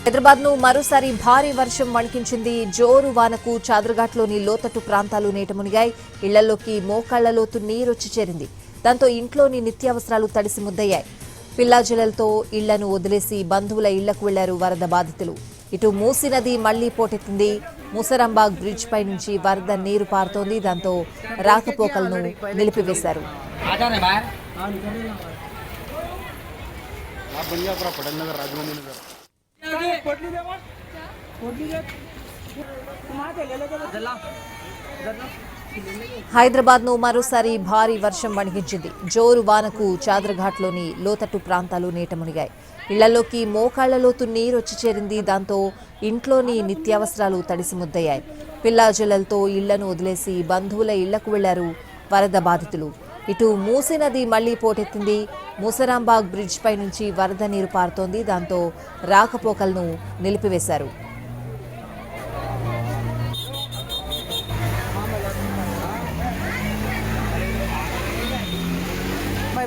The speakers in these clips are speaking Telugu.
హైదరాబాద్ ను మరోసారి భారీ వర్షం వణికించింది. జోరు వానకు చాదర్ఘాట్లోని లోతట్టు ప్రాంతాలు నీట మునిగాయి. ఇళ్లలోకి మోకాళ్లలోతు నీరొచ్చి చేరింది. దాంతో ఇంట్లోని నిత్యావసరాలు తడిసి ముద్దయ్యాయి. పిల్లాజలలతో ఇళ్లను వదిలేసి బంధువుల ఇళ్లకు వెళ్లారు వరద బాధితులు. ఇటు మూసీ నది మళ్లీ పోటెత్తింది. ముసరాంబాగ్ బ్రిడ్జ్ పై నుంచి వరద నీరు పారుతోంది. దాంతో రాకపోకలను నిలిపివేశారు. హైదరాబాద్ ను మరోసారి భారీ వర్షం వణికించింది. జోరు వానకు చాదర్ఘాట్లోని లోతట్టు ప్రాంతాలు నీట మునిగాయి. ఇళ్లలోకి మోకాళ్లలోతు నీరొచ్చి చేరింది. దాంతో ఇంట్లోని నిత్యావసరాలు తడిసి ముద్దయ్యాయి. పిల్లాజలలతో ఇళ్లను వదిలేసి బంధువుల ఇళ్లకు వెళ్లారు వరద బాధితులు. ఇటు మూసీ నది మళ్లీ పోటెత్తింది. ముసరాంబాగ్ బ్రిడ్జ్ పై నుంచి వరద నీరు పారుతోంది. దాంతో రాకపోకలను నిలిపివేశారు.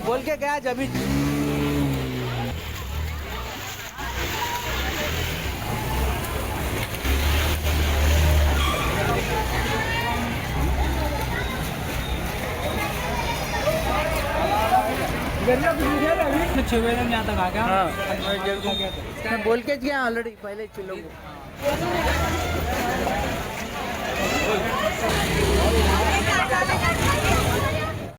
बोल के गया जब मैं बोल के गया ऑलरेडी पहले चिल्लो को